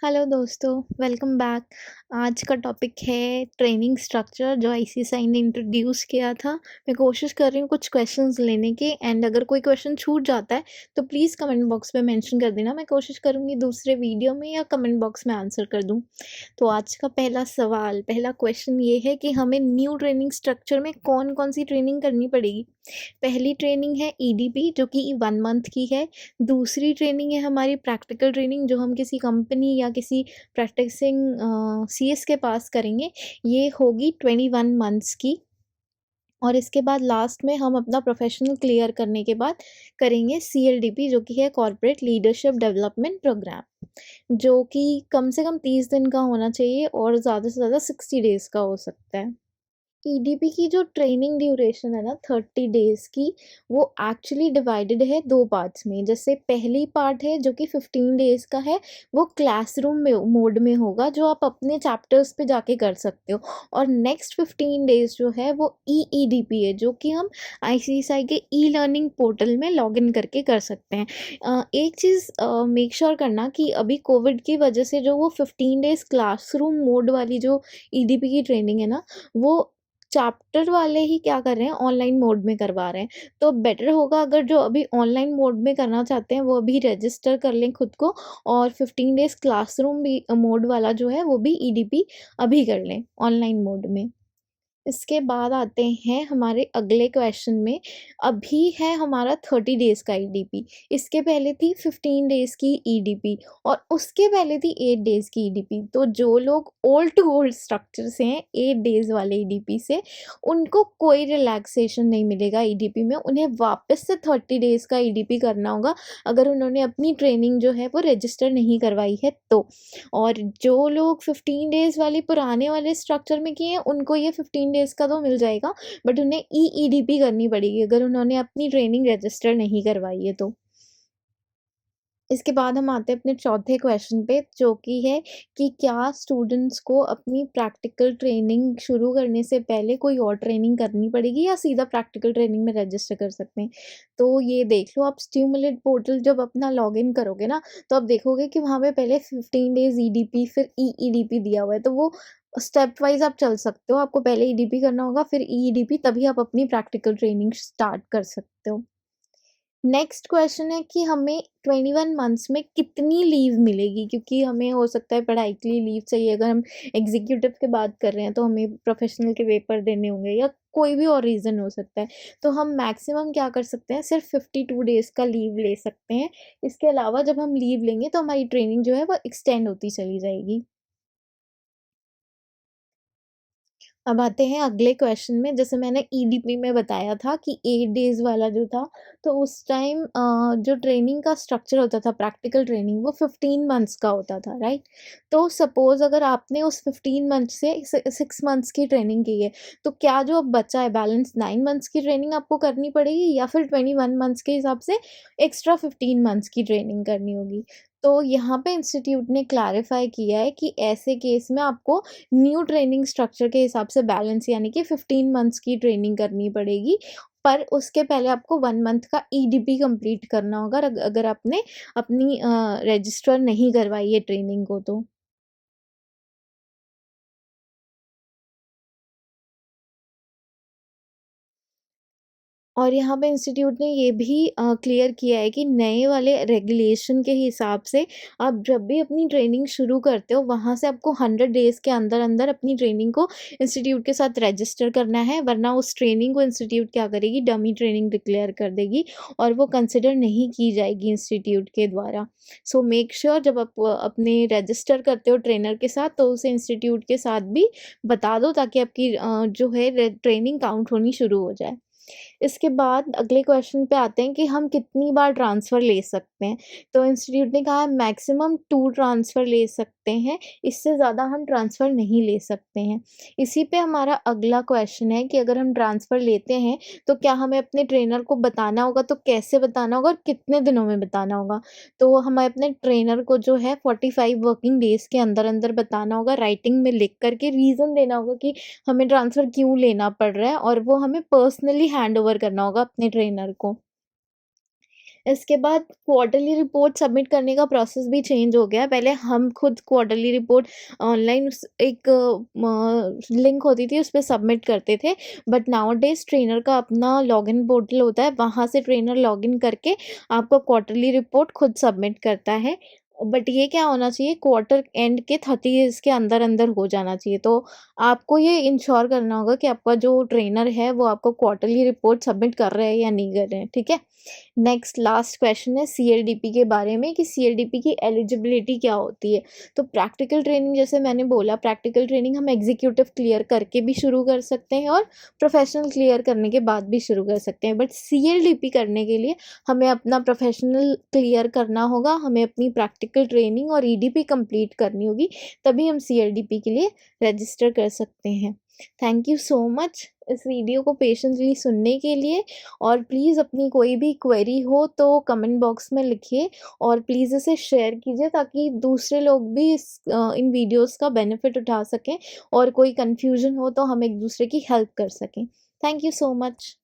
Hello दोस्तों, welcome back. आज का टॉपिक है ट्रेनिंग स्ट्रक्चर जो आईसीएसआई ने इंट्रोड्यूस किया था। मैं कोशिश कर रही हूँ कुछ क्वेश्चंस लेने की एंड अगर कोई क्वेश्चन छूट जाता है तो प्लीज़ कमेंट बॉक्स में मेंशन कर देना। मैं कोशिश करूँगी दूसरे वीडियो में या कमेंट बॉक्स में आंसर कर दूँ। तो आज का पहला क्वेश्चन ये है कि हमें न्यू ट्रेनिंग स्ट्रक्चर में कौन-कौन सी ट्रेनिंग करनी पड़ेगी। पहली ट्रेनिंग है ईडीपी जो कि 1 मंथ की है। दूसरी ट्रेनिंग है हमारी प्रैक्टिकल ट्रेनिंग जो हम किसी कंपनी या किसी प्रैक्टिसिंग सीएस के पास करेंगे। ये होगी 21 मंथ्स की। और इसके बाद लास्ट में हम अपना प्रोफेशनल क्लियर करने के बाद करेंगे सीएलडीपी जो कि है कॉर्पोरेट लीडरशिप डेवलपमेंट प्रोग्राम, जो कि कम से कम 30 दिन का होना चाहिए और ज़्यादा से ज़्यादा 60 डेज़ का हो सकता है। ईडीपी की जो ट्रेनिंग ड्यूरेशन है ना 30 डेज़ की, वो एक्चुअली डिवाइडेड है 2 पार्ट्स में। जैसे पहली पार्ट है जो कि 15 डेज़ का है, वो क्लासरूम में मोड में होगा जो आप अपने चैप्टर्स पे जाके कर सकते हो। और नेक्स्ट 15 डेज़ जो है वो ईईडीपी है जो कि हम आईसीएसआई के ई लर्निंग पोर्टल में लॉगिन करके कर सकते हैं। एक चीज़ मेक श्योर करना कि अभी कोविड की वजह से जो वो 15 डेज़ क्लासरूम मोड वाली जो ईडीपी की ट्रेनिंग है ना, वो चैप्टर वाले ही क्या कर रहे हैं ऑनलाइन मोड में करवा रहे हैं। तो बेटर होगा अगर जो अभी ऑनलाइन मोड में करना चाहते हैं वो अभी रजिस्टर कर लें खुद को और 15 डेज़ क्लासरूम भी मोड वाला जो है वो भी ईडीपी अभी कर लें ऑनलाइन मोड में। इसके बाद आते हैं हमारे अगले क्वेश्चन में। अभी है हमारा 30 डेज़ का ईडीपी, इसके पहले थी 15 डेज़ की ईडीपी और उसके पहले थी 8 डेज़ की ईडीपी। तो जो लोग ओल्ड टू ओल्ड स्ट्रक्चर से हैं 8 डेज़ वाले ईडीपी से, उनको कोई रिलैक्सेशन नहीं मिलेगा ईडीपी में, उन्हें वापस से 30 डेज़ का ईडीपी करना होगा अगर उन्होंने अपनी ट्रेनिंग जो है वो रजिस्टर नहीं करवाई है तो। और जो लोग 15 डेज़ वाली पुराने वाले स्ट्रक्चर में किए हैं, उनको ये 15 डेज़ का तो मिल जाएगा, बट उन्हें ईईडीपी करनी पड़ेगी अगर उन्होंने अपनी ट्रेनिंग रजिस्टर नहीं करवाई है तो। इसके बाद हम आते हैं अपने चौथे क्वेश्चन पे जो कि है कि क्या स्टूडेंट्स को अपनी प्रैक्टिकल ट्रेनिंग शुरू करने से पहले कोई और ट्रेनिंग करनी पड़ेगी या सीधा प्रैक्टिकल ट्रेनिंग में रजिस्टर कर सकते हैं। तो ये देख लो, आप स्टिमुलेट पोर्टल जब अपना लॉगिन करोगे ना, तो आप देखोगे कि वहाँ पे पहले 15 डेज़ ईडीपी फिर ईईडीपी दिया हुआ है, तो वो स्टेप वाइज़ आप चल सकते हो। आपको पहले ईडीपी करना होगा फिर ईईडीपी, तभी आप अपनी प्रैक्टिकल ट्रेनिंग स्टार्ट कर सकते हो। नेक्स्ट क्वेश्चन है कि हमें 21 मंथ्स में कितनी लीव मिलेगी? क्योंकि हमें हो सकता है पढ़ाई के लिए लीव चाहिए, अगर हम एग्ज़ीक्यूटिव की बात कर रहे हैं तो हमें प्रोफ़ेशनल के पेपर देने होंगे या कोई भी और रीज़न हो सकता है। तो हम मैक्सिमम क्या कर सकते हैं, सिर्फ़ 52 डेज़ का लीव ले सकते हैं। इसके अलावा जब हम लीव लेंगे तो हमारी ट्रेनिंग जो है वो एक्सटेंड होती चली जाएगी। अब आते हैं अगले क्वेश्चन में। जैसे मैंने ईडीपी में बताया था कि 8 डेज़ वाला जो था, तो उस टाइम जो ट्रेनिंग का स्ट्रक्चर होता था प्रैक्टिकल ट्रेनिंग, वो 15 मंथ्स का होता था, राइट? तो सपोज़ अगर आपने उस 15 मंथ से 6 मंथ्स की ट्रेनिंग की है, तो क्या जो अब बचा है बैलेंस 9 मंथ्स की ट्रेनिंग आपको करनी पड़ेगी या फिर 21 मंथ्स के हिसाब से एक्स्ट्रा 15 मंथ्स की ट्रेनिंग करनी होगी? तो यहाँ पे इंस्टीट्यूट ने क्लैरिफ़ाई किया है कि ऐसे केस में आपको न्यू ट्रेनिंग स्ट्रक्चर के हिसाब से बैलेंस यानी कि 15 मंथ्स की ट्रेनिंग करनी पड़ेगी, पर उसके पहले आपको 1 मंथ का ईडीपी कंप्लीट करना होगा अगर आपने अपनी रजिस्टर नहीं करवाई है ट्रेनिंग को तो। और यहाँ पे इंस्टीट्यूट ने ये भी क्लियर किया है कि नए वाले रेगुलेशन के हिसाब से आप जब भी अपनी ट्रेनिंग शुरू करते हो, वहाँ से आपको 100 डेज़ के अंदर-अंदर अपनी ट्रेनिंग को इंस्टीट्यूट के साथ रजिस्टर करना है, वरना उस ट्रेनिंग को इंस्टीट्यूट क्या करेगी, डमी ट्रेनिंग डिक्लेयर कर देगी और वो कंसिडर नहीं की जाएगी इंस्टीट्यूट के द्वारा। सो मेक श्योर जब आप अपने रजिस्टर करते हो ट्रेनर के साथ, तो उसे इंस्टीट्यूट के साथ भी बता दो ताकि आपकी जो है ट्रेनिंग काउंट होनी शुरू हो जाए। इसके बाद अगले क्वेश्चन पे आते हैं कि हम कितनी बार ट्रांसफ़र ले सकते हैं। तो इंस्टीट्यूट ने कहा है मैक्सिमम 2 ट्रांसफ़र ले सकते हैं, इससे ज़्यादा हम ट्रांसफ़र नहीं ले सकते हैं। इसी पे हमारा अगला क्वेश्चन है कि अगर हम ट्रांसफ़र लेते हैं, तो क्या हमें अपने ट्रेनर को बताना होगा, तो कैसे बताना होगा और कितने दिनों में बताना होगा? तो हमें अपने ट्रेनर को जो है 45 वर्किंग डेज़ के अंदर-अंदर बताना होगा, राइटिंग में लिख कर के रीज़न देना होगा कि हमें ट्रांसफ़र क्यों लेना पड़ रहा है और वो हमें पर्सनली हैंड ओवर करना होगा अपने ट्रेनर को। इसके बाद क्वार्टरली रिपोर्ट सबमिट करने का प्रोसेस भी चेंज हो गया है। पहले हम खुद क्वार्टरली रिपोर्ट ऑनलाइन उस एक लिंक होती थी, उस पे सबमिट करते थे। बट नाउअडेज़ ट्रेनर का अपना लॉगिन पोर्टल होता है, वहाँ से ट्रेनर लॉगिन करके आपको क्वार्टरली रिपोर्ट खुद सबमिट करता है। बट ये क्या होना चाहिए, क्वार्टर एंड के 30 डेज़ के अंदर-अंदर हो जाना चाहिए। तो आपको ये इंश्योर करना होगा कि आपका जो ट्रेनर है, वो आपको क्वार्टरली रिपोर्ट सबमिट कर रहे हैं या नहीं कर रहे हैं, ठीक है? नेक्स्ट लास्ट क्वेश्चन है सीएलडीपी के बारे में कि सीएलडीपी की एलिजिबिलिटी क्या होती है। तो प्रैक्टिकल ट्रेनिंग, जैसे मैंने बोला, प्रैक्टिकल ट्रेनिंग हम एग्जीक्यूटिव क्लियर करके भी शुरू कर सकते हैं और प्रोफेशनल क्लियर करने के बाद भी शुरू कर सकते हैं। बट सीएलडीपी करने के लिए हमें अपना प्रोफेशनल क्लियर करना होगा, हमें अपनी प्रैक्टिकल ट्रेनिंग और ईडीपी कंप्लीट करनी होगी, तभी हम सीएलडीपी के लिए रजिस्टर कर सकते हैं। थैंक यू सो मच इस वीडियो को पेशेंटली सुनने के लिए। और प्लीज़ अपनी कोई भी क्वेरी हो तो कमेंट बॉक्स में लिखिए और प्लीज़ इसे शेयर कीजिए, ताकि दूसरे लोग भी इन वीडियोस का बेनिफिट उठा सकें और कोई कन्फ्यूजन हो तो हम एक दूसरे की हेल्प कर सकें। Thank you so much.